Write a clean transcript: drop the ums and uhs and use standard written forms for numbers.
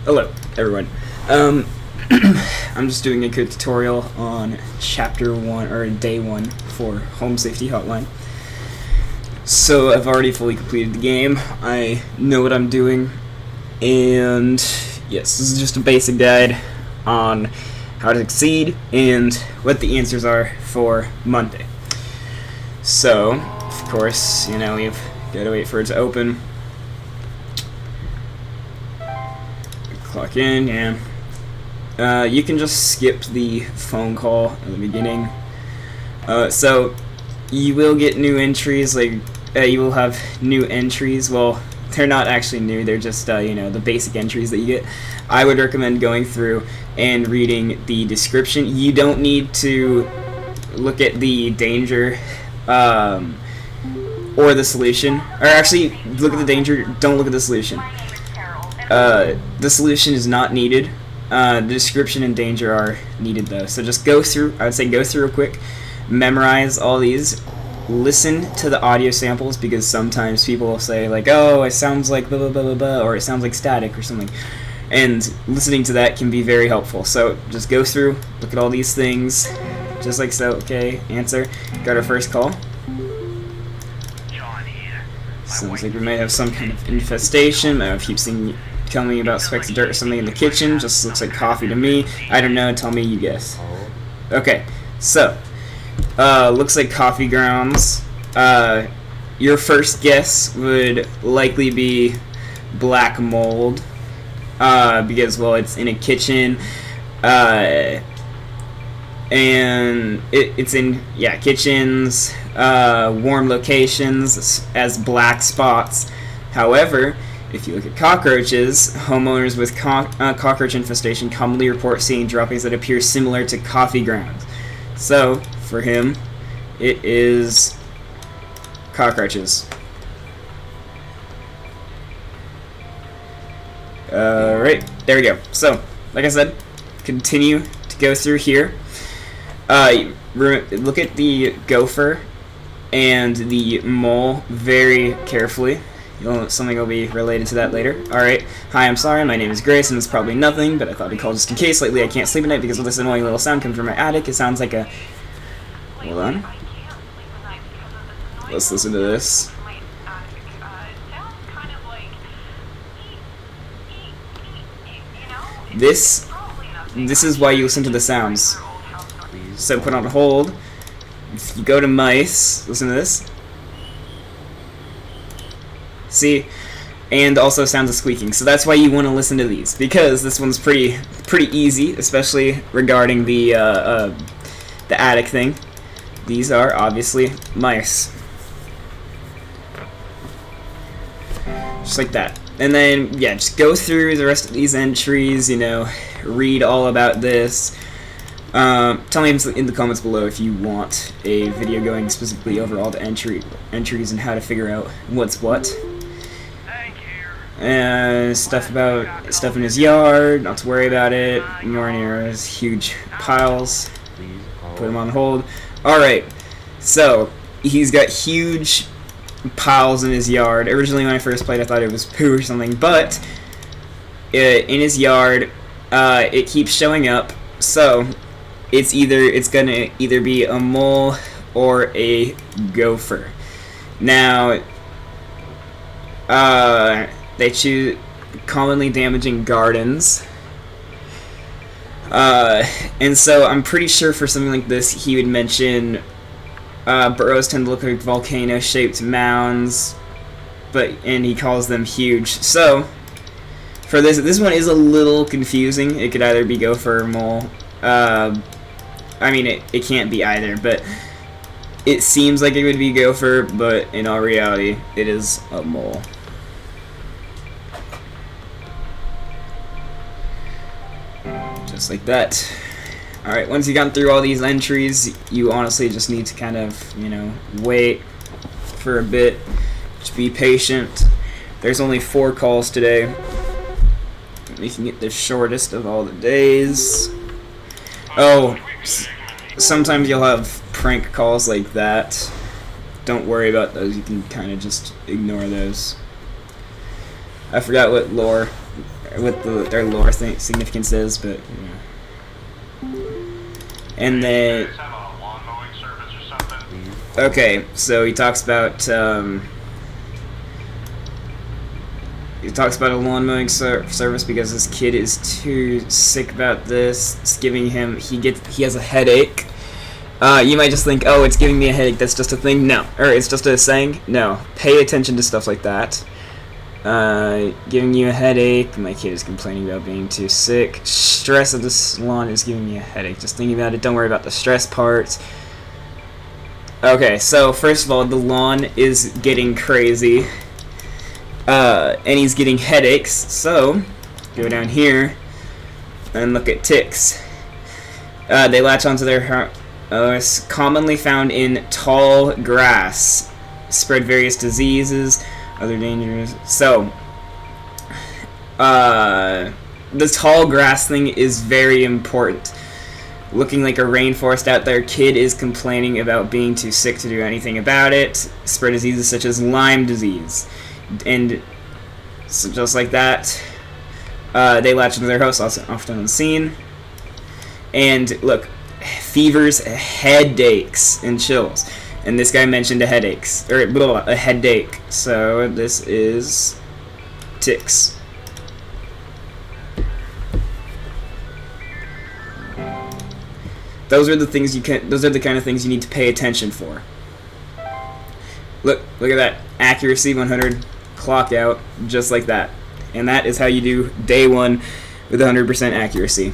Hello, everyone. I'm just doing a quick tutorial on Chapter 1, or Day 1 for Home Safety Hotline. So, I've already fully completed the game. I know what I'm doing. And, yes, this is just a basic guide on how to succeed and what the answers are for Monday. So, of course, we've got to wait for it to open. Clock in, yeah. You can just skip the phone call at the beginning. So you will get new entries, you will have new entries. Well, they're not actually new, they're just the basic entries that you get. I would recommend going through and reading the description. You don't need to look at the danger or the solution, or actually look at the danger, don't look at the solution. The solution is not needed. The description and danger are needed though. So just go through, I would say go through real quick, memorize all these, listen to the audio samples, because sometimes people will say like, oh, it sounds like blah blah blah blah blah, or it sounds like static or something. And listening to that can be very helpful. So just go through, look at all these things, just like so. Okay, answer. Got our first call. Sounds like we may have some kind of infestation. I keep seeing telling me about specks of dirt or something in the kitchen. Just looks like coffee to me. I don't know. Tell me, you guess. Okay, so looks like coffee grounds. Your first guess would likely be black mold, because well, it's in a kitchen, and it's in kitchens, warm locations as black spots. However, if you look at cockroaches, homeowners with cockroach infestation commonly report seeing droppings that appear similar to coffee grounds. So, for him, it is cockroaches. Alright, there we go. So, like I said, continue to go through here. Look at the gopher and the mole very carefully. Something will be related to that later. Alright, hi, I'm sorry, my name is Grace, and it's probably nothing, but I thought I'd call just in case. Lately I can't sleep at night because of this annoying little sound coming from my attic. It sounds like a... Hold on. Let's listen to this. This is why you listen to the sounds. So put on hold. If you go to mice, listen to this. See, and also sounds of squeaking. So that's why you want to listen to these, because this one's pretty easy, especially regarding the attic thing. These are obviously mice, just like that. And then yeah, just go through the rest of these entries. Read all about this. Tell me in the comments below if you want a video going specifically over all the entries and how to figure out what's what. And stuff in his yard, not to worry about it. Nor near his huge piles. Put him on hold. Alright, so he's got huge piles in his yard. Originally when I first played I thought it was poo or something, but in his yard it keeps showing up. So it's gonna either be a mole or a gopher. Now they choose commonly damaging gardens, and so I'm pretty sure for something like this he would mention burrows tend to look like volcano-shaped mounds, and he calls them huge. So for this one is a little confusing. It could either be gopher or mole. I mean, it can't be either, but it seems like it would be gopher, but in all reality it is a mole. Just like that. Alright, once you've gone through all these entries, you honestly just need to kind of, wait for a bit. Just be patient. There's only 4 calls today. We can get the shortest of all the days. Oh, sometimes you'll have prank calls like that. Don't worry about those. You can kind of just ignore those. I forgot what lore what their lore significance is, but and then okay, so he talks about a lawn mowing service because his kid is too sick about this. It's giving him he has a headache. You might just think, oh, it's giving me a headache. That's just a thing. No, or it's just a saying. No, pay attention to stuff like that. Giving you a headache. My kid is complaining about being too sick. Stress of the salon is giving me a headache. Just thinking about it. Don't worry about the stress part. Okay, so first of all, the lawn is getting crazy. And he's getting headaches. So, go down here and look at ticks. They latch onto their it's commonly found in tall grass. Spread various diseases, other dangers. So, the tall grass thing is very important. Looking like a rainforest out there. Kid is complaining about being too sick to do anything about it. Spread diseases such as Lyme disease. And so just like that, they latch into their house, often unseen. And look, fevers, headaches, and chills. And this guy mentioned a headache. So this is ticks. Those are the things those are the kind of things you need to pay attention for. Look at that. Accuracy 100, clock out, just like that. And that is how you do day 1 with 100% accuracy.